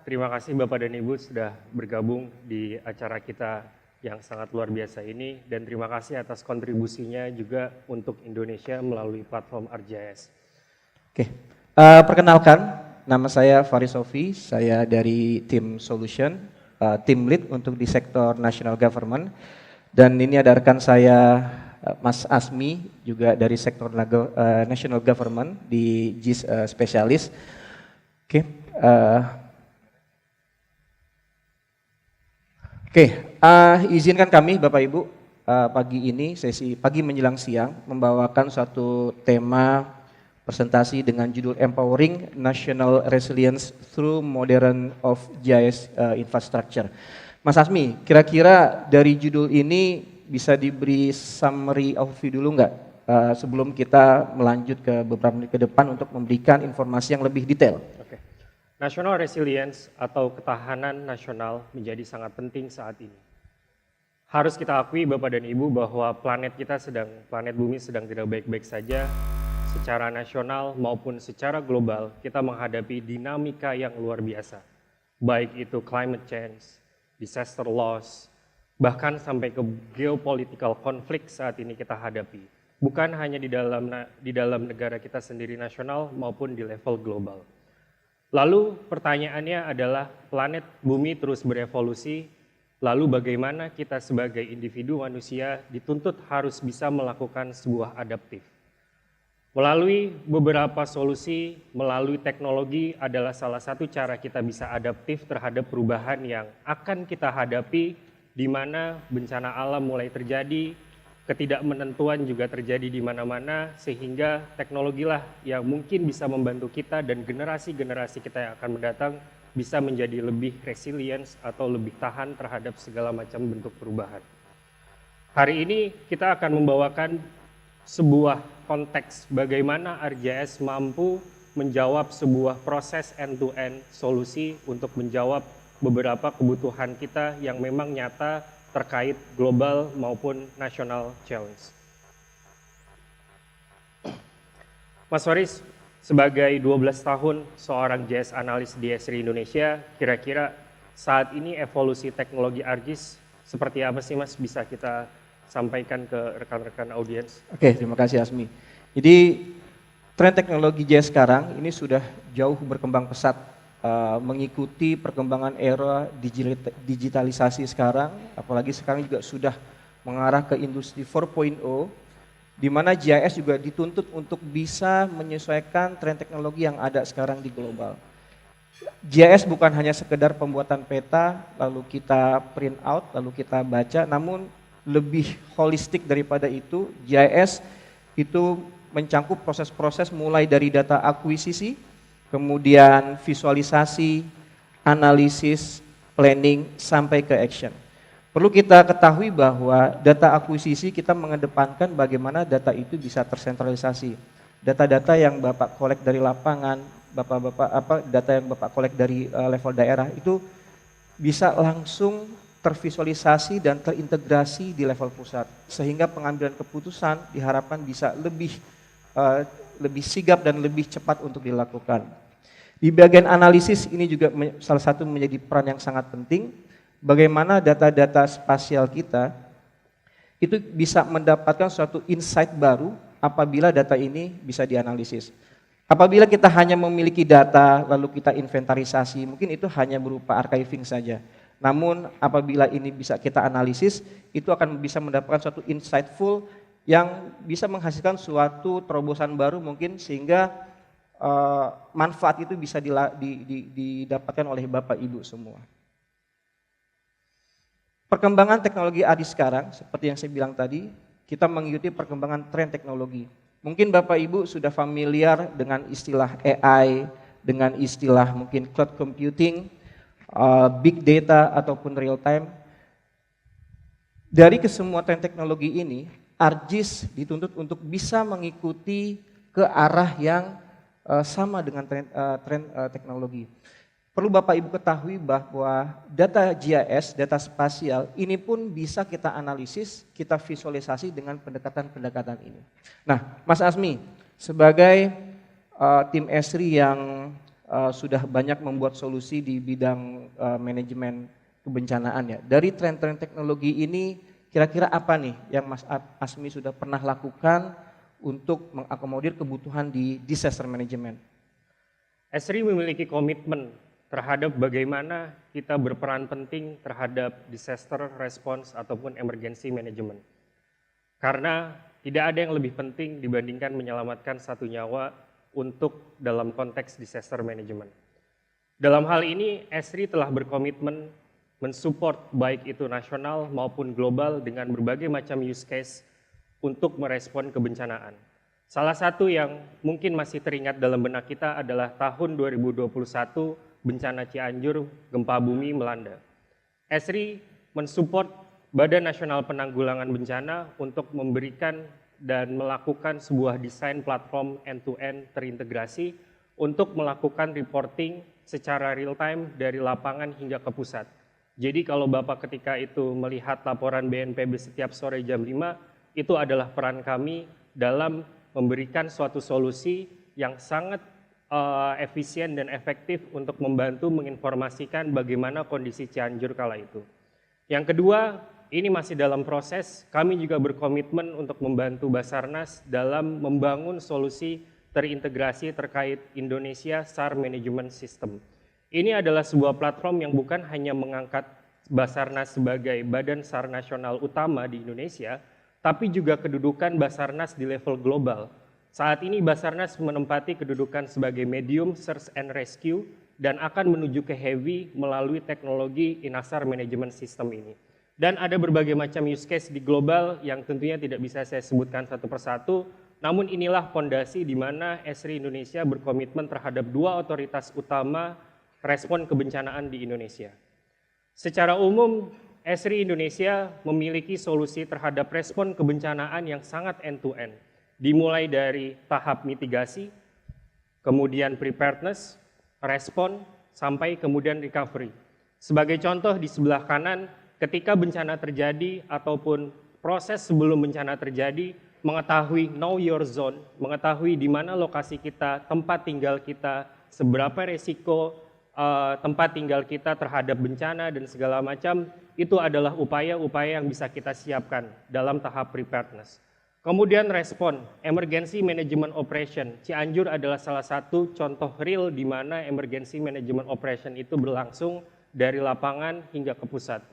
terima kasih Bapak dan Ibu sudah bergabung di acara kita yang sangat luar biasa ini, dan terima kasih atas kontribusinya juga untuk Indonesia melalui platform ArcGIS. Oke, perkenalkan, nama saya Faris Sofi, saya dari tim Solution, tim lead untuk di sektor National Government, dan ini ada rekan saya Mas Asmi, juga dari sektor National Government di GIS Spesialis. Oke, izinkan kami Bapak Ibu pagi ini, sesi pagi menjelang siang, membawakan suatu tema presentasi dengan judul Empowering National Resilience Through Modern of GIS Infrastructure. Mas Asmi, kira-kira dari judul ini bisa diberi summary overview dulu nggak sebelum kita melanjut ke beberapa menit ke depan untuk memberikan informasi yang lebih detail? Oke. National Resilience atau ketahanan nasional menjadi sangat penting saat ini. Harus kita akui Bapak dan Ibu bahwa planet bumi sedang tidak baik-baik saja. Secara nasional maupun secara global kita menghadapi dinamika yang luar biasa. Baik itu climate change, disaster loss, bahkan sampai ke geopolitical konflik saat ini kita hadapi. Bukan hanya di dalam negara kita sendiri nasional maupun di level global. Lalu pertanyaannya adalah planet bumi terus berevolusi, lalu bagaimana kita sebagai individu manusia dituntut harus bisa melakukan sebuah adaptif. Melalui beberapa solusi, melalui teknologi adalah salah satu cara kita bisa adaptif terhadap perubahan yang akan kita hadapi, di mana bencana alam mulai terjadi, ketidakmenentuan juga terjadi di mana-mana, sehingga teknologilah yang mungkin bisa membantu kita dan generasi-generasi kita yang akan mendatang bisa menjadi lebih resilience atau lebih tahan terhadap segala macam bentuk perubahan. Hari ini kita akan membawakan sebuah konteks bagaimana ArcGIS mampu menjawab sebuah proses end-to-end solusi untuk menjawab beberapa kebutuhan kita yang memang nyata terkait global maupun national challenge. Mas Faris, sebagai 12 tahun seorang GIS analis di Esri Indonesia, kira-kira saat ini evolusi teknologi ArcGIS seperti apa sih Mas, bisa kita sampaikan ke rekan-rekan audiens? Oke, terima kasih Asmi. Jadi tren teknologi GIS sekarang ini sudah jauh berkembang pesat, mengikuti perkembangan era digitalisasi sekarang, apalagi sekarang juga sudah mengarah ke industri 4.0, di mana GIS juga dituntut untuk bisa menyesuaikan tren teknologi yang ada sekarang di global. GIS bukan hanya sekedar pembuatan peta, lalu kita print out, lalu kita baca, namun lebih holistik daripada itu. GIS itu mencangkup proses-proses mulai dari data akuisisi, kemudian visualisasi, analisis, planning, sampai ke action. Perlu kita ketahui bahwa data akuisisi kita mengedepankan bagaimana data itu bisa tersentralisasi. Data-data yang Bapak kolek dari lapangan, data yang Bapak kolek dari level daerah itu bisa langsung tervisualisasi dan terintegrasi di level pusat. Sehingga pengambilan keputusan diharapkan bisa lebih sigap dan lebih cepat untuk dilakukan. Di bagian analisis ini juga salah satu menjadi peran yang sangat penting, bagaimana data-data spasial kita itu bisa mendapatkan suatu insight baru apabila data ini bisa dianalisis. Apabila kita hanya memiliki data lalu kita inventarisasi, mungkin itu hanya berupa archiving saja. Namun apabila ini bisa kita analisis, itu akan bisa mendapatkan suatu insightful yang bisa menghasilkan suatu terobosan baru mungkin, sehingga manfaat itu bisa didapatkan oleh Bapak Ibu semua. Perkembangan teknologi ArcGIS sekarang, seperti yang saya bilang tadi, kita mengikuti perkembangan tren teknologi. Mungkin Bapak Ibu sudah familiar dengan istilah AI, dengan istilah mungkin cloud computing, big data ataupun real time. Dari kesemua tren teknologi ini, ArcGIS dituntut untuk bisa mengikuti ke arah yang sama dengan tren teknologi. Perlu Bapak Ibu ketahui bahwa data GIS, data spasial ini pun bisa kita analisis, kita visualisasi dengan pendekatan-pendekatan ini. Nah, Mas Asmi, sebagai tim Esri yang sudah banyak membuat solusi di bidang manajemen kebencanaan ya. Dari tren-tren teknologi ini kira-kira apa nih yang Mas Asmi sudah pernah lakukan untuk mengakomodir kebutuhan di disaster management? Esri memiliki komitmen terhadap bagaimana kita berperan penting terhadap disaster response ataupun emergency management. Karena tidak ada yang lebih penting dibandingkan menyelamatkan satu nyawa untuk dalam konteks disaster management. Dalam hal ini, Esri telah berkomitmen mensupport baik itu nasional maupun global dengan berbagai macam use case untuk merespon kebencanaan. Salah satu yang mungkin masih teringat dalam benak kita adalah tahun 2021 bencana Cianjur, gempa bumi melanda. Esri mensupport Badan Nasional Penanggulangan Bencana untuk memberikan dan melakukan sebuah desain platform end-to-end terintegrasi untuk melakukan reporting secara real time dari lapangan hingga ke pusat. Jadi kalau Bapak ketika itu melihat laporan BNPB setiap sore jam 5, itu adalah peran kami dalam memberikan suatu solusi yang sangat efisien dan efektif untuk membantu menginformasikan bagaimana kondisi Cianjur kala itu. Yang kedua, ini masih dalam proses, kami juga berkomitmen untuk membantu Basarnas dalam membangun solusi terintegrasi terkait Indonesia SAR Management System. Ini adalah sebuah platform yang bukan hanya mengangkat Basarnas sebagai badan SAR nasional utama di Indonesia, tapi juga kedudukan Basarnas di level global. Saat ini Basarnas menempati kedudukan sebagai medium search and rescue dan akan menuju ke heavy melalui teknologi INASAR Management System ini. Dan ada berbagai macam use case di global yang tentunya tidak bisa saya sebutkan satu persatu, namun inilah fondasi di mana Esri Indonesia berkomitmen terhadap dua otoritas utama respon kebencanaan di Indonesia. Secara umum, Esri Indonesia memiliki solusi terhadap respon kebencanaan yang sangat end-to-end. Dimulai dari tahap mitigasi, kemudian preparedness, respon, sampai kemudian recovery. Sebagai contoh di sebelah kanan, ketika bencana terjadi ataupun proses sebelum bencana terjadi, mengetahui know your zone, mengetahui di mana lokasi kita, tempat tinggal kita, seberapa resiko tempat tinggal kita terhadap bencana dan segala macam, itu adalah upaya-upaya yang bisa kita siapkan dalam tahap preparedness. Kemudian respon, emergency management operation. Cianjur adalah salah satu contoh real di mana emergency management operation itu berlangsung dari lapangan hingga ke pusat.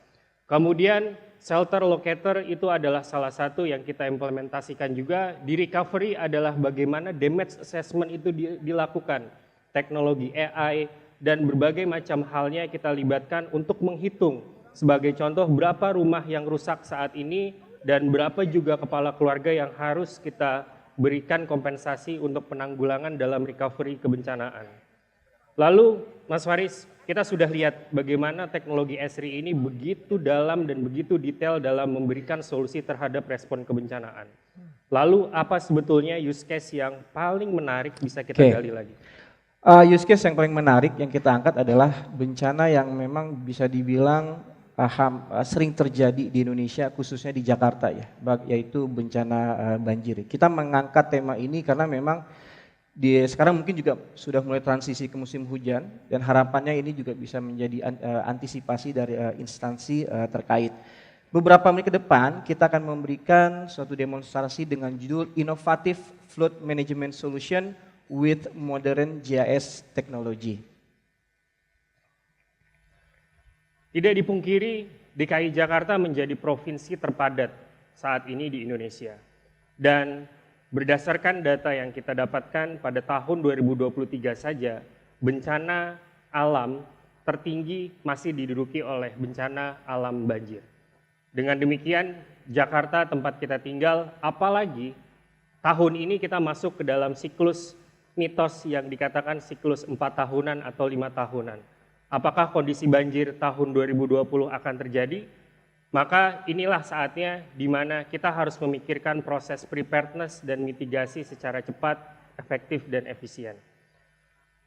Kemudian shelter locator itu adalah salah satu yang kita implementasikan juga. Di recovery adalah bagaimana damage assessment itu dilakukan. Teknologi AI dan berbagai macam halnya kita libatkan untuk menghitung. Sebagai contoh berapa rumah yang rusak saat ini dan berapa juga kepala keluarga yang harus kita berikan kompensasi untuk penanggulangan dalam recovery kebencanaan. Lalu Mas Faris, kita sudah lihat bagaimana teknologi Esri ini begitu dalam dan begitu detail dalam memberikan solusi terhadap respon kebencanaan. Lalu apa sebetulnya use case yang paling menarik bisa kita gali lagi? Use case yang paling menarik yang kita angkat adalah bencana yang memang bisa dibilang sering terjadi di Indonesia, khususnya di Jakarta ya, yaitu bencana banjir. Kita mengangkat tema ini karena memang sekarang mungkin juga sudah mulai transisi ke musim hujan dan harapannya ini juga bisa menjadi antisipasi dari instansi terkait. Beberapa menit ke depan kita akan memberikan suatu demonstrasi dengan judul Innovative Flood Management Solution with Modern GIS Technology. Tidak dipungkiri, DKI Jakarta menjadi provinsi terpadat saat ini di Indonesia. Dan berdasarkan data yang kita dapatkan pada tahun 2023 saja, bencana alam tertinggi masih diduduki oleh bencana alam banjir. Dengan demikian, Jakarta tempat kita tinggal, apalagi tahun ini kita masuk ke dalam siklus mitos yang dikatakan siklus 4 tahunan atau 5 tahunan. Apakah kondisi banjir tahun 2020 akan terjadi? Maka inilah saatnya di mana kita harus memikirkan proses preparedness dan mitigasi secara cepat, efektif, dan efisien.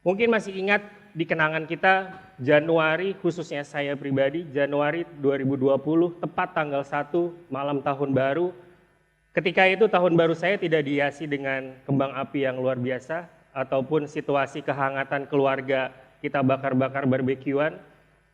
Mungkin masih ingat di kenangan kita Januari, khususnya saya pribadi, Januari 2020, tepat tanggal 1 malam tahun baru. Ketika itu tahun baru saya tidak dihiasi dengan kembang api yang luar biasa, ataupun situasi kehangatan keluarga kita bakar-bakar barbekyuan,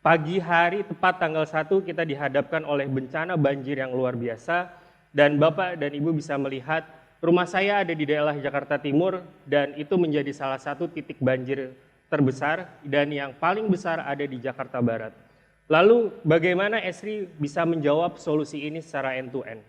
pagi hari tepat tanggal 1 kita dihadapkan oleh bencana banjir yang luar biasa, dan Bapak dan Ibu bisa melihat rumah saya ada di daerah Jakarta Timur dan itu menjadi salah satu titik banjir terbesar dan yang paling besar ada di Jakarta Barat. Lalu bagaimana Esri bisa menjawab solusi ini secara end-to-end?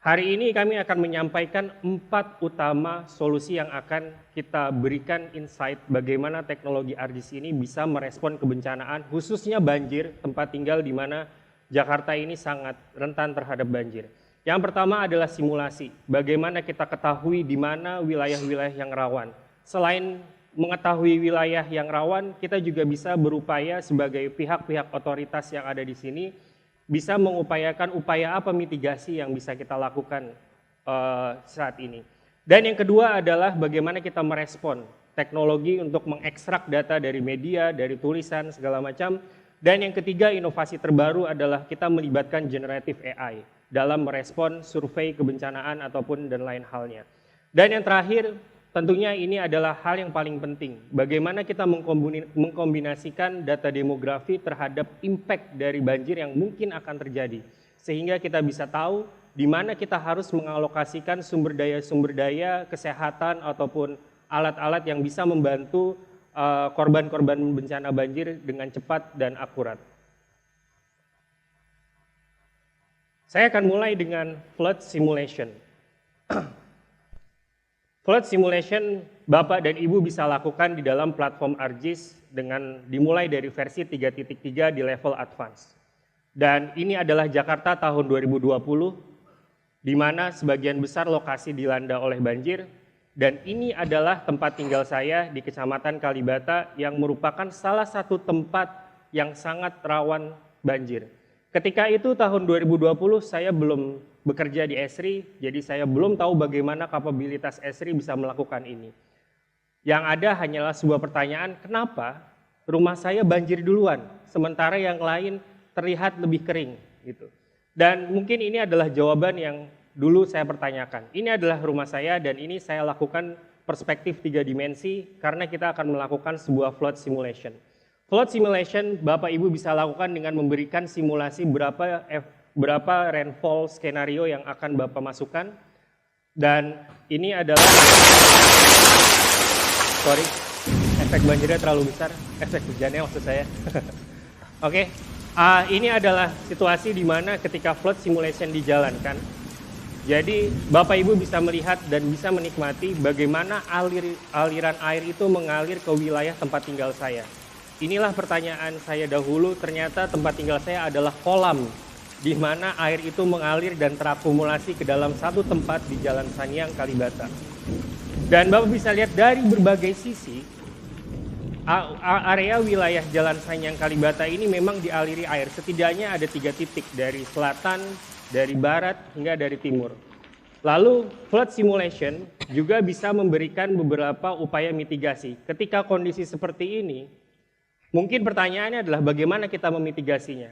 Hari ini kami akan menyampaikan 4 utama solusi yang akan kita berikan insight bagaimana teknologi ArcGIS ini bisa merespon kebencanaan, khususnya banjir, tempat tinggal di mana Jakarta ini sangat rentan terhadap banjir. Yang pertama adalah simulasi, bagaimana kita ketahui di mana wilayah-wilayah yang rawan. Selain mengetahui wilayah yang rawan, kita juga bisa berupaya sebagai pihak-pihak otoritas yang ada di sini, bisa mengupayakan upaya apa mitigasi yang bisa kita lakukan saat ini. Dan yang kedua adalah bagaimana kita merespon teknologi untuk mengekstrak data dari media, dari tulisan, segala macam. Dan yang ketiga, inovasi terbaru adalah kita melibatkan generative AI dalam merespon survei kebencanaan ataupun dan lain halnya. Dan yang terakhir, tentunya ini adalah hal yang paling penting. Bagaimana kita mengkombinasikan data demografi terhadap impact dari banjir yang mungkin akan terjadi. Sehingga kita bisa tahu di mana kita harus mengalokasikan sumber daya kesehatan ataupun alat-alat yang bisa membantu korban-korban bencana banjir dengan cepat dan akurat. Saya akan mulai dengan flood simulation. Flood simulation Bapak dan Ibu bisa lakukan di dalam platform ArcGIS dengan dimulai dari versi 3.3 di level advance. Dan ini adalah Jakarta tahun 2020, di mana sebagian besar lokasi dilanda oleh banjir, dan ini adalah tempat tinggal saya di Kecamatan Kalibata yang merupakan salah satu tempat yang sangat rawan banjir. Ketika itu tahun 2020 saya belum bekerja di Esri, jadi saya belum tahu bagaimana kapabilitas Esri bisa melakukan ini. Yang ada hanyalah sebuah pertanyaan, kenapa rumah saya banjir duluan, sementara yang lain terlihat lebih kering gitu. Dan mungkin ini adalah jawaban yang dulu saya pertanyakan. Ini adalah rumah saya dan ini saya lakukan perspektif 3 dimensi karena kita akan melakukan sebuah flood simulation. Flood simulation Bapak Ibu bisa lakukan dengan memberikan simulasi berapa rainfall skenario yang akan Bapak masukkan. Dan ini adalah, efek banjirnya terlalu besar, efek hujannya maksud saya. Oke, ini adalah situasi di mana ketika flood simulation dijalankan. Jadi Bapak Ibu bisa melihat dan bisa menikmati bagaimana aliran air itu mengalir ke wilayah tempat tinggal saya. Inilah pertanyaan saya dahulu, ternyata tempat tinggal saya adalah kolam di mana air itu mengalir dan terakumulasi ke dalam satu tempat di Jalan Sanyang, Kalibata. Dan Bapak bisa lihat dari berbagai sisi, area wilayah Jalan Sanyang, Kalibata ini memang dialiri air. Setidaknya ada 3 titik, dari selatan, dari barat, hingga dari timur. Lalu flood simulation juga bisa memberikan beberapa upaya mitigasi. Ketika kondisi seperti ini, mungkin pertanyaannya adalah bagaimana kita memitigasinya.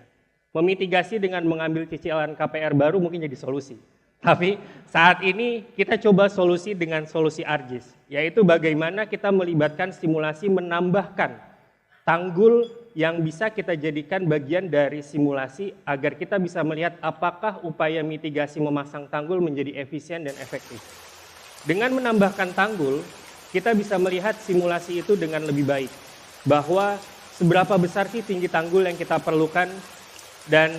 Memitigasi dengan mengambil cicilan KPR baru mungkin jadi solusi. Tapi saat ini kita coba solusi dengan solusi ArcGIS, yaitu bagaimana kita melibatkan simulasi menambahkan tanggul yang bisa kita jadikan bagian dari simulasi agar kita bisa melihat apakah upaya mitigasi memasang tanggul menjadi efisien dan efektif. Dengan menambahkan tanggul, kita bisa melihat simulasi itu dengan lebih baik. Bahwa seberapa besar sih tinggi tanggul yang kita perlukan, dan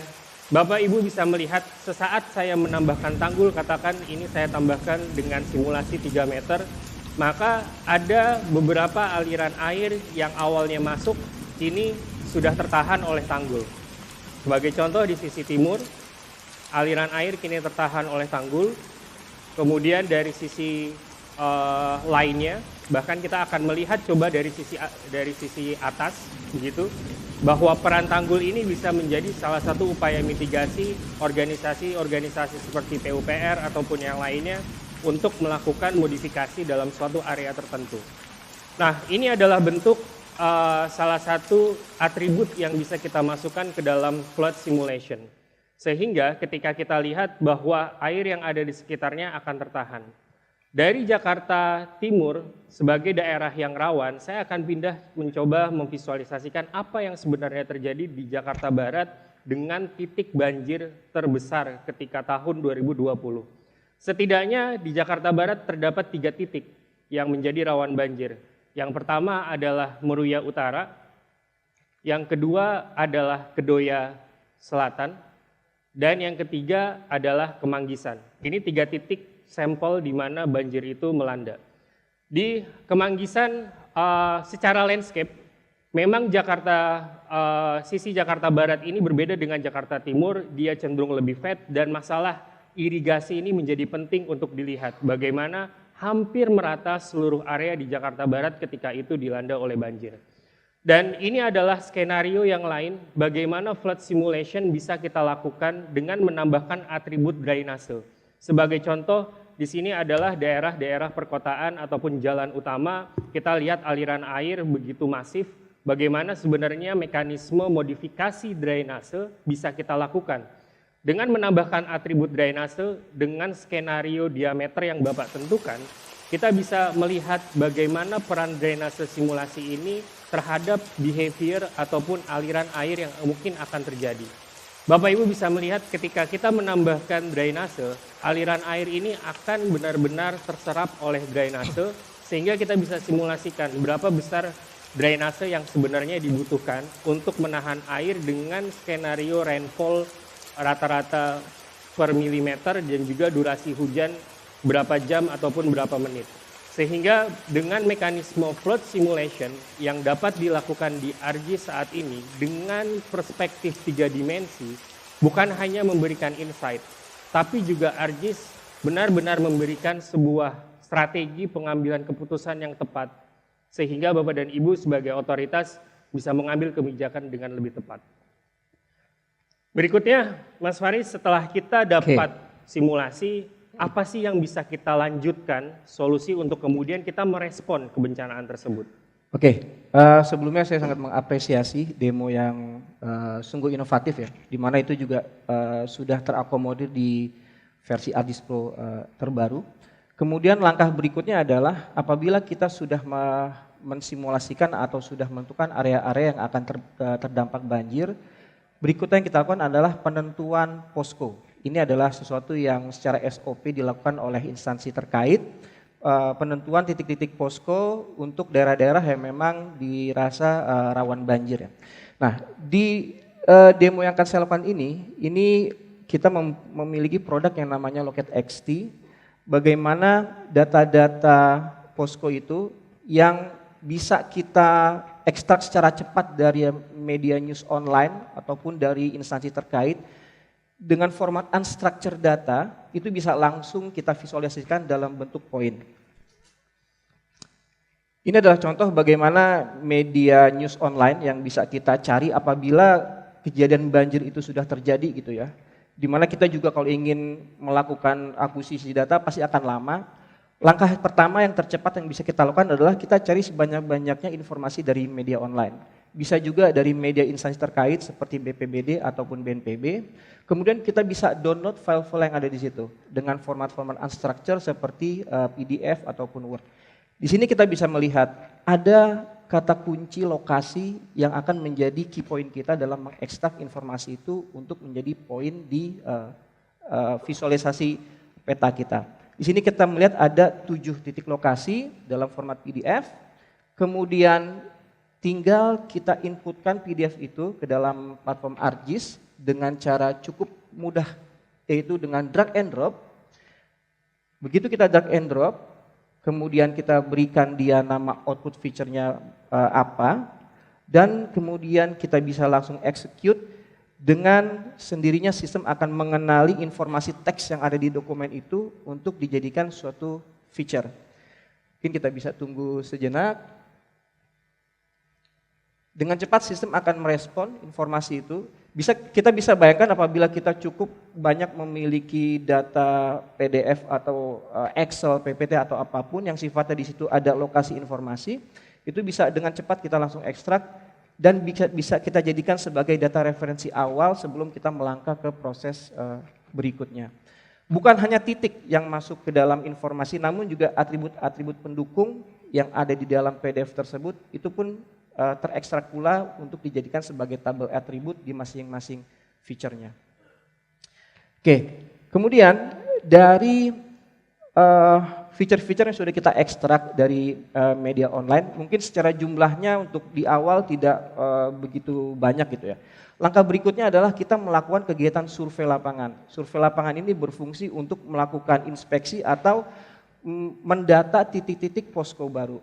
Bapak Ibu bisa melihat sesaat saya menambahkan tanggul, katakan ini saya tambahkan dengan simulasi 3 meter, maka ada beberapa aliran air yang awalnya masuk, ini sudah tertahan oleh tanggul. Sebagai contoh di sisi timur, aliran air kini tertahan oleh tanggul, kemudian dari sisi lainnya, bahkan kita akan melihat coba dari sisi atas, begitu, bahwa peran tanggul ini bisa menjadi salah satu upaya mitigasi organisasi seperti PUPR ataupun yang lainnya untuk melakukan modifikasi dalam suatu area tertentu. Nah, ini adalah bentuk salah satu atribut yang bisa kita masukkan ke dalam flood simulation. Sehingga ketika kita lihat bahwa air yang ada di sekitarnya akan tertahan. Dari Jakarta Timur sebagai daerah yang rawan, saya akan pindah mencoba memvisualisasikan apa yang sebenarnya terjadi di Jakarta Barat dengan titik banjir terbesar ketika tahun 2020. Setidaknya di Jakarta Barat terdapat 3 titik yang menjadi rawan banjir. Yang pertama adalah Meruya Utara, yang kedua adalah Kedoya Selatan, dan yang ketiga adalah Kemanggisan. Ini 3 titik sampel di mana banjir itu melanda. Di Kemanggisan secara landscape, memang sisi Jakarta Barat ini berbeda dengan Jakarta Timur, dia cenderung lebih flat dan masalah irigasi ini menjadi penting untuk dilihat. Bagaimana hampir merata seluruh area di Jakarta Barat ketika itu dilanda oleh banjir. Dan ini adalah skenario yang lain bagaimana flood simulation bisa kita lakukan dengan menambahkan atribut drainase. Sebagai contoh, di sini adalah daerah-daerah perkotaan ataupun jalan utama. Kita lihat aliran air begitu masif. Bagaimana sebenarnya mekanisme modifikasi drainase bisa kita lakukan. Dengan menambahkan atribut drainase dengan skenario diameter yang Bapak tentukan, kita bisa melihat bagaimana peran drainase simulasi ini terhadap behavior ataupun aliran air yang mungkin akan terjadi. Bapak Ibu bisa melihat ketika kita menambahkan drainase, aliran air ini akan benar-benar terserap oleh drainase sehingga kita bisa simulasikan berapa besar drainase yang sebenarnya dibutuhkan untuk menahan air dengan skenario rainfall rata-rata per milimeter dan juga durasi hujan berapa jam ataupun berapa menit. Sehingga dengan mekanisme flood simulation yang dapat dilakukan di ArcGIS saat ini dengan perspektif 3 dimensi, bukan hanya memberikan insight, tapi juga ArcGIS benar-benar memberikan sebuah strategi pengambilan keputusan yang tepat, sehingga Bapak dan Ibu sebagai otoritas bisa mengambil kebijakan dengan lebih tepat. Berikutnya, Mas Faris, setelah kita dapat simulasi, apa sih yang bisa kita lanjutkan solusi untuk kemudian kita merespon kebencanaan tersebut? Oke, sebelumnya saya sangat mengapresiasi demo yang sungguh inovatif ya, di mana itu juga sudah terakomodir di versi ArcGIS Pro terbaru. Kemudian langkah berikutnya adalah apabila kita sudah mensimulasikan atau sudah menentukan area-area yang akan terdampak banjir, berikutnya yang kita lakukan adalah penentuan posko. Ini adalah sesuatu yang secara SOP dilakukan oleh instansi terkait, penentuan titik-titik posko untuk daerah-daerah yang memang dirasa rawan banjir ya. Nah, di demo yang akan saya lakukan ini kita memiliki produk yang namanya Loket XT, bagaimana data-data posko itu yang bisa kita ekstrak secara cepat dari media news online ataupun dari instansi terkait, dengan format unstructured data, itu bisa langsung kita visualisasikan dalam bentuk poin. Ini adalah contoh bagaimana media news online yang bisa kita cari apabila kejadian banjir itu sudah terjadi gitu ya. Dimana kita juga kalau ingin melakukan akuisisi data pasti akan lama. Langkah pertama yang tercepat yang bisa kita lakukan adalah kita cari sebanyak-banyaknya informasi dari media online. Bisa juga dari media instansi terkait seperti BPBD ataupun BNPB. Kemudian kita bisa download file-file yang ada di situ dengan format-format unstructured seperti PDF ataupun Word. Di sini kita bisa melihat ada kata kunci lokasi yang akan menjadi key point kita dalam mengekstrak informasi itu untuk menjadi poin di visualisasi peta kita. Di sini kita melihat ada 7 titik lokasi dalam format PDF, kemudian tinggal kita inputkan PDF itu ke dalam platform ArcGIS dengan cara cukup mudah, yaitu dengan drag and drop. Begitu kita drag and drop, kemudian kita berikan dia nama output feature-nya apa, dan kemudian kita bisa langsung execute. Dengan sendirinya sistem akan mengenali informasi teks yang ada di dokumen itu untuk dijadikan suatu feature. Mungkin kita bisa tunggu sejenak. Dengan cepat sistem akan merespon informasi itu. Kita bisa bayangkan apabila kita cukup banyak memiliki data PDF atau Excel, PPT atau apapun yang sifatnya di situ ada lokasi informasi, itu bisa dengan cepat kita langsung ekstrak dan bisa kita jadikan sebagai data referensi awal sebelum kita melangkah ke proses berikutnya. Bukan hanya titik yang masuk ke dalam informasi, namun juga atribut-atribut pendukung yang ada di dalam PDF tersebut, itu pun terekstrak pula untuk dijadikan sebagai tabel atribut di masing-masing feature-nya. Oke, kemudian dari feature-feature yang sudah kita ekstrak dari media online, mungkin secara jumlahnya untuk di awal tidak begitu banyak gitu ya. Langkah berikutnya adalah kita melakukan kegiatan survei lapangan. Survei lapangan ini berfungsi untuk melakukan inspeksi atau mendata titik-titik posko baru.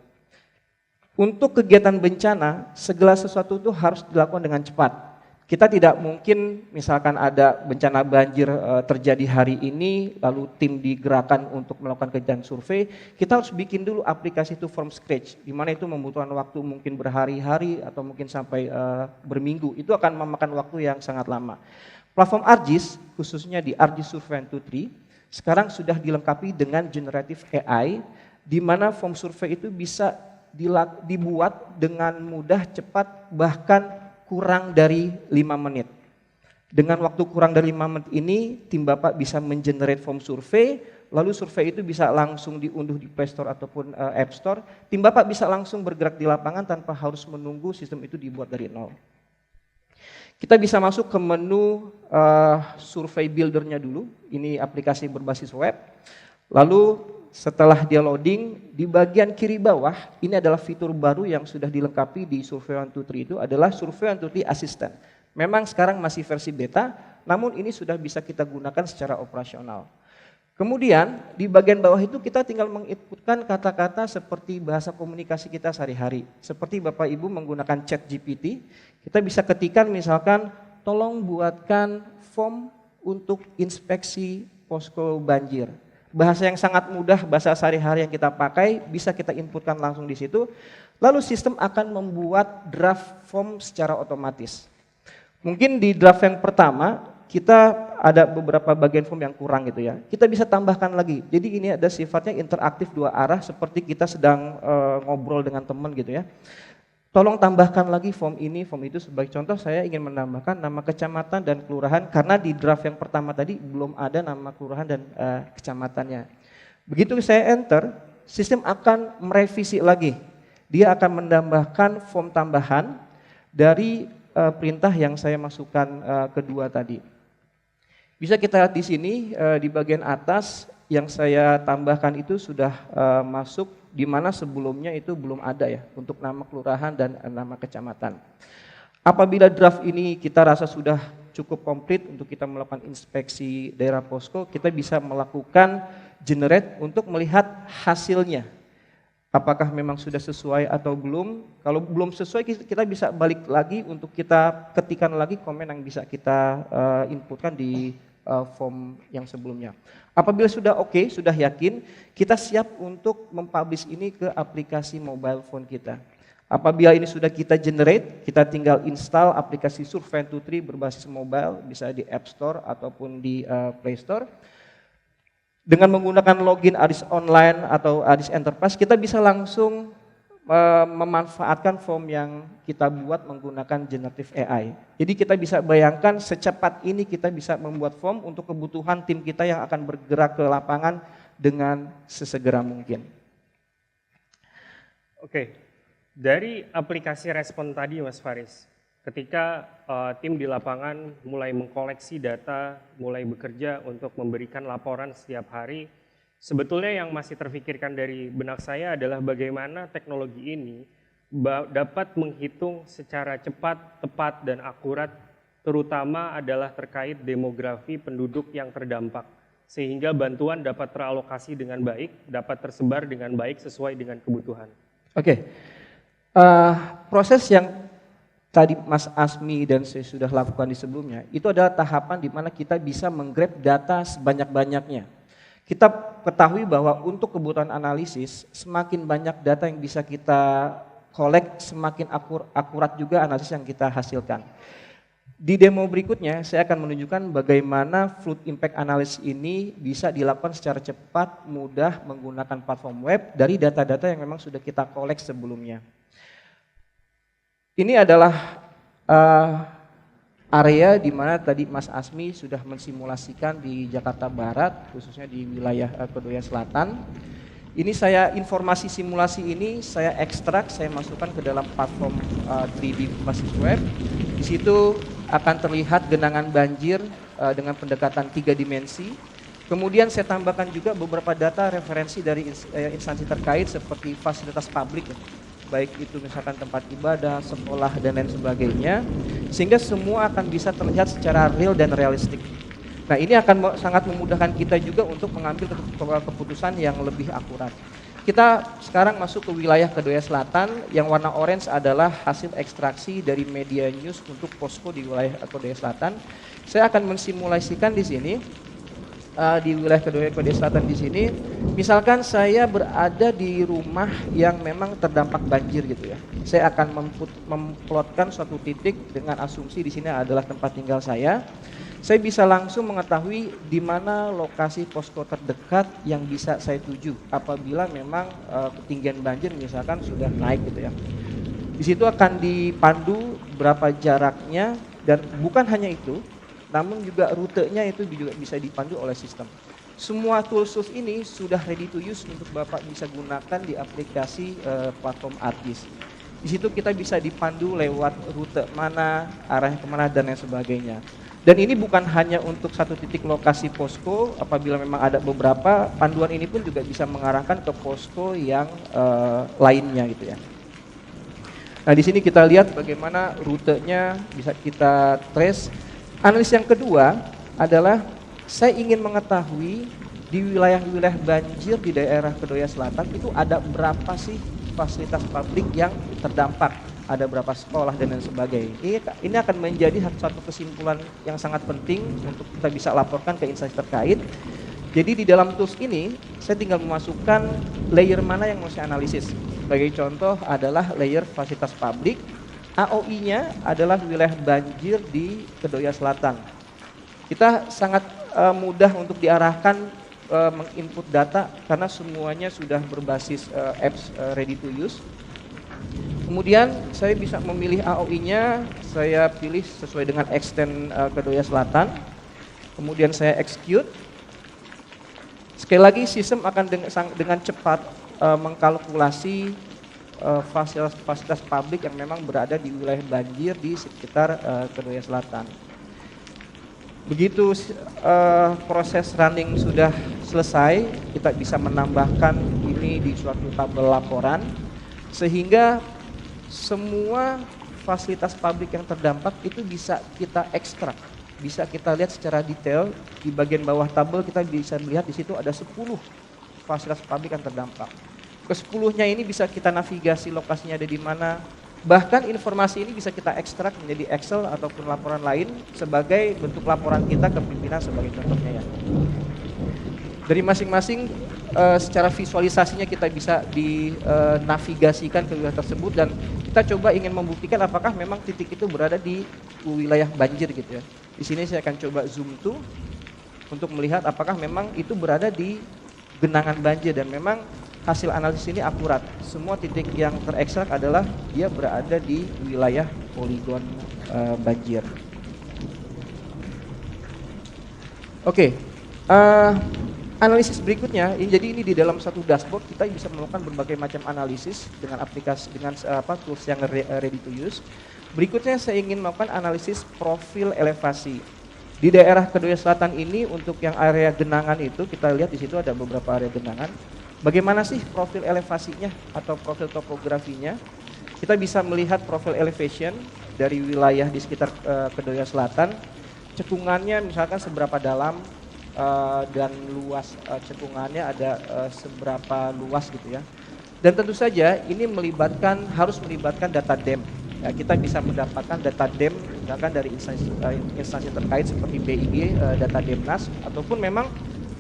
Untuk kegiatan bencana, segala sesuatu itu harus dilakukan dengan cepat. Kita tidak mungkin misalkan ada bencana banjir terjadi hari ini, lalu tim digerakkan untuk melakukan kegiatan survei, kita harus bikin dulu aplikasi itu from scratch, di mana itu membutuhkan waktu mungkin berhari-hari atau mungkin sampai berminggu, itu akan memakan waktu yang sangat lama. Platform ArcGIS, khususnya di ArcGIS Survey and 23, sekarang sudah dilengkapi dengan generative AI, di mana form survei itu bisa dibuat dengan mudah, cepat, bahkan kurang dari 5 menit. Dengan waktu kurang dari 5 menit ini, tim Bapak bisa mengenerate form survei, lalu survei itu bisa langsung diunduh di Play Store ataupun App Store. Tim Bapak bisa langsung bergerak di lapangan tanpa harus menunggu sistem itu dibuat dari nol. Kita bisa masuk ke menu survei builder-nya dulu, ini aplikasi berbasis web. Lalu setelah dia loading, di bagian kiri bawah, ini adalah fitur baru yang sudah dilengkapi di Survey 123 itu adalah Survey 123 Assistant. Memang sekarang masih versi beta, namun ini sudah bisa kita gunakan secara operasional. Kemudian di bagian bawah itu kita tinggal menginputkan kata-kata seperti bahasa komunikasi kita sehari-hari. Seperti Bapak Ibu menggunakan chat GPT, kita bisa ketikkan misalkan, tolong buatkan form untuk inspeksi posko banjir. Bahasa yang sangat mudah, bahasa sehari-hari yang kita pakai, bisa kita inputkan langsung di situ. Lalu sistem akan membuat draft form secara otomatis. Mungkin di draft yang pertama, kita ada beberapa bagian form yang kurang gitu ya. Kita bisa tambahkan lagi. Jadi ini ada sifatnya interaktif dua arah, seperti kita sedang ngobrol dengan teman gitu ya. Tolong tambahkan lagi form ini, form itu. Sebagai contoh saya ingin menambahkan nama kecamatan dan kelurahan karena di draft yang pertama tadi belum ada nama kelurahan dan kecamatannya. Begitu saya enter, sistem akan merevisi lagi. Dia akan menambahkan form tambahan dari perintah yang saya masukkan kedua tadi. Bisa kita lihat di sini di bagian atas yang saya tambahkan itu sudah masuk, di mana sebelumnya itu belum ada ya untuk nama kelurahan dan nama kecamatan. Apabila draft ini kita rasa sudah cukup komplit untuk kita melakukan inspeksi daerah posko, kita bisa melakukan generate untuk melihat hasilnya. Apakah memang sudah sesuai atau belum? Kalau belum sesuai kita bisa balik lagi untuk kita ketikkan lagi komen yang bisa kita inputkan di form yang sebelumnya. Apabila sudah oke, sudah yakin, kita siap untuk mempublish ini ke aplikasi mobile phone kita. Apabila ini sudah kita generate, kita tinggal install aplikasi Survey 123 berbasis mobile, bisa di App Store ataupun di Play Store. Dengan menggunakan login ArcGIS Online atau ArcGIS Enterprise, kita bisa langsung memanfaatkan form yang kita buat menggunakan generative AI. Jadi kita bisa bayangkan secepat ini kita bisa membuat form untuk kebutuhan tim kita yang akan bergerak ke lapangan dengan sesegera mungkin. Oke, dari aplikasi respon tadi Mas Faris, ketika tim di lapangan mulai mengkoleksi data, mulai bekerja untuk memberikan laporan setiap hari, sebetulnya yang masih terfikirkan dari benak saya adalah bagaimana teknologi ini dapat menghitung secara cepat, tepat, dan akurat, terutama adalah terkait demografi penduduk yang terdampak, sehingga bantuan dapat teralokasi dengan baik, dapat tersebar dengan baik sesuai dengan kebutuhan. Oke, proses yang tadi Mas Asmi dan saya sudah lakukan di sebelumnya, itu adalah tahapan di mana kita bisa menggrab data sebanyak-banyaknya. Kita ketahui bahwa untuk kebutuhan analisis, semakin banyak data yang bisa kita collect, semakin akurat juga analisis yang kita hasilkan. Di demo berikutnya, saya akan menunjukkan bagaimana fluid impact analysis ini bisa dilakukan secara cepat, mudah, menggunakan platform web dari data-data yang memang sudah kita collect sebelumnya. Ini adalah area di mana tadi Mas Asmi sudah mensimulasikan di Jakarta Barat, khususnya di wilayah Kedoya Selatan. Ini informasi simulasi ini saya ekstrak, saya masukkan ke dalam platform 3D berbasis web. Di situ akan terlihat genangan banjir dengan pendekatan 3 dimensi. Kemudian saya tambahkan juga beberapa data referensi dari instansi terkait seperti fasilitas publik, baik itu misalkan tempat ibadah, sekolah, dan lain sebagainya, sehingga semua akan bisa terlihat secara real dan realistik. Nah, ini akan sangat memudahkan kita juga untuk mengambil keputusan yang lebih akurat. Kita sekarang masuk ke wilayah Kedoya Selatan, yang warna orange adalah hasil ekstraksi dari media news untuk posko di wilayah Kedoya Selatan. Saya akan mensimulasikan di sini, di wilayah Kedoya Selatan di sini, misalkan saya berada di rumah yang memang terdampak banjir gitu ya. Saya akan memplotkan suatu titik dengan asumsi di sini adalah tempat tinggal saya. Saya bisa langsung mengetahui di mana lokasi posko terdekat yang bisa saya tuju apabila memang ketinggian banjir misalkan sudah naik gitu ya. Di situ akan dipandu berapa jaraknya, dan bukan hanya itu, namun juga rutenya itu juga bisa dipandu oleh sistem. Semua tools ini sudah ready to use untuk Bapak bisa gunakan di aplikasi platform ArcGIS. Di situ kita bisa dipandu lewat rute mana, arahnya kemana, dan lain sebagainya. Dan ini bukan hanya untuk satu titik lokasi posko, apabila memang ada beberapa, panduan ini pun juga bisa mengarahkan ke posko yang lainnya gitu ya. Nah, di sini kita lihat bagaimana rutenya bisa kita trace. Analis yang kedua adalah saya ingin mengetahui di wilayah-wilayah banjir di daerah Kedoya Selatan itu ada berapa sih fasilitas publik yang terdampak, ada berapa sekolah dan lain sebagainya. Ini akan menjadi satu kesimpulan yang sangat penting untuk kita bisa laporkan ke instansi terkait. Jadi di dalam tools ini saya tinggal memasukkan layer mana yang mau saya analisis. Sebagai contoh adalah layer fasilitas publik. AOI-nya adalah wilayah banjir di Kedoya Selatan. Kita sangat mudah untuk diarahkan menginput data karena semuanya sudah berbasis apps ready to use. Kemudian saya bisa memilih AOI-nya, saya pilih sesuai dengan extend Kedoya Selatan. Kemudian saya execute. Sekali lagi sistem akan dengan cepat mengkalkulasi fasilitas publik yang memang berada di wilayah banjir di sekitar Kedoya Selatan. Begitu proses running sudah selesai, kita bisa menambahkan ini di suatu tabel laporan, sehingga semua fasilitas publik yang terdampak itu bisa kita ekstrak, bisa kita lihat secara detail. Di bagian bawah tabel kita bisa melihat di situ ada 10 fasilitas publik yang terdampak. Ke-10-nya ini bisa kita navigasi lokasinya ada di mana. Bahkan informasi ini bisa kita ekstrak menjadi Excel ataupun laporan lain sebagai bentuk laporan kita ke pimpinan sebagai contohnya ya. Dari masing-masing secara visualisasinya kita bisa dinavigasikan ke wilayah tersebut, dan kita coba ingin membuktikan apakah memang titik itu berada di wilayah banjir gitu ya. Di sini saya akan coba zoom to untuk melihat apakah memang itu berada di genangan banjir, dan memang hasil analisis ini akurat. Semua titik yang terekstrak adalah dia berada di wilayah poligon banjir. Oke, analisis berikutnya, jadi ini di dalam satu dashboard kita bisa melakukan berbagai macam analisis dengan aplikasi dengan tools yang ready to use. Berikutnya saya ingin melakukan analisis profil elevasi. Di daerah Kedoya Selatan ini untuk yang area genangan itu kita lihat di situ ada beberapa area genangan. Bagaimana sih profil elevasinya atau profil topografinya? Kita bisa melihat profil elevation dari wilayah di sekitar Kedoya Selatan. Cekungannya misalkan seberapa dalam dan luas cekungannya ada seberapa luas gitu ya. Dan tentu saja ini harus melibatkan data DEM. Ya, kita bisa mendapatkan data DEM misalkan dari instansi terkait seperti BIG, data DEMNAS, ataupun memang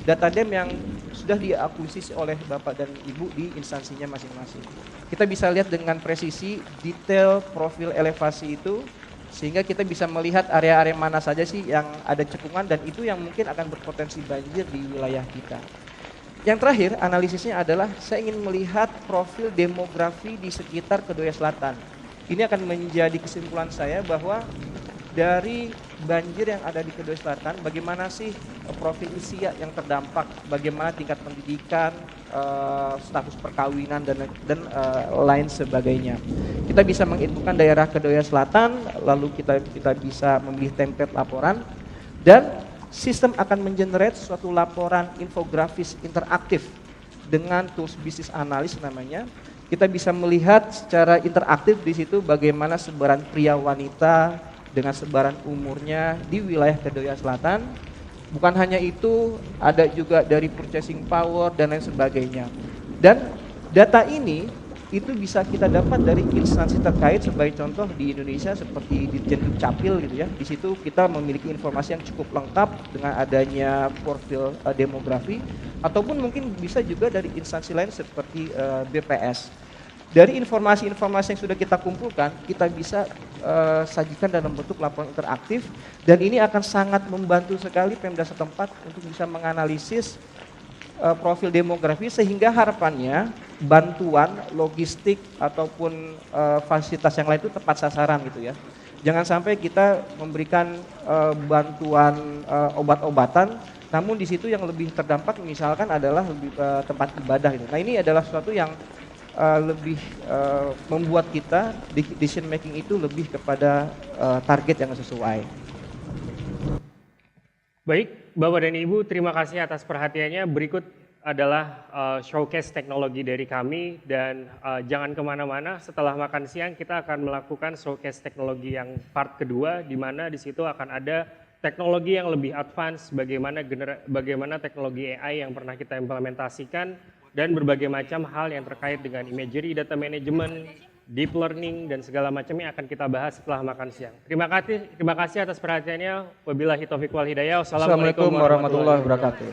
data DEM yang sudah diakuisisi oleh Bapak dan Ibu di instansinya masing-masing. Kita bisa lihat dengan presisi detail profil elevasi itu, sehingga kita bisa melihat area-area mana saja sih yang ada cekungan dan itu yang mungkin akan berpotensi banjir di wilayah kita. Yang terakhir, analisisnya adalah saya ingin melihat profil demografi di sekitar Kedoya Selatan. Ini akan menjadi kesimpulan saya bahwa dari banjir yang ada di Kedoya Selatan, bagaimana sih profil usia yang terdampak, bagaimana tingkat pendidikan, status perkawinan dan lain sebagainya. Kita bisa menginfokan daerah Kedoya Selatan, lalu kita bisa memilih template laporan, dan sistem akan mengenerate suatu laporan infografis interaktif dengan tools bisnis analis namanya. Kita bisa melihat secara interaktif di situ bagaimana sebaran pria wanita dengan sebaran umurnya di wilayah Kedoya Selatan. Bukan hanya itu, ada juga dari purchasing power dan lain sebagainya. Dan data ini itu bisa kita dapat dari instansi terkait, sebagai contoh di Indonesia seperti Ditjen Dukcapil gitu ya. Di situ kita memiliki informasi yang cukup lengkap dengan adanya profil demografi, ataupun mungkin bisa juga dari instansi lain seperti BPS. Dari informasi-informasi yang sudah kita kumpulkan, kita bisa sajikan dalam bentuk laporan interaktif, dan ini akan sangat membantu sekali Pemda setempat untuk bisa menganalisis profil demografi, sehingga harapannya bantuan logistik ataupun fasilitas yang lain itu tepat sasaran gitu ya. Jangan sampai kita memberikan bantuan obat-obatan, namun di situ yang lebih terdampak misalkan adalah tempat ibadah gitu. Nah, ini adalah sesuatu yang lebih membuat kita decision making itu lebih kepada target yang sesuai. Baik, Bapak dan Ibu, terima kasih atas perhatiannya. Berikut adalah showcase teknologi dari kami, dan jangan kemana-mana. Setelah makan siang kita akan melakukan showcase teknologi yang part kedua, di mana di situ akan ada teknologi yang lebih advance, bagaimana teknologi AI yang pernah kita implementasikan, dan berbagai macam hal yang terkait dengan imagery, data management, deep learning, dan segala macamnya akan kita bahas setelah makan siang. Terima kasih atas perhatiannya. Wabillahi taufiq wal hidayah. Wassalamualaikum warahmatullahi wabarakatuh.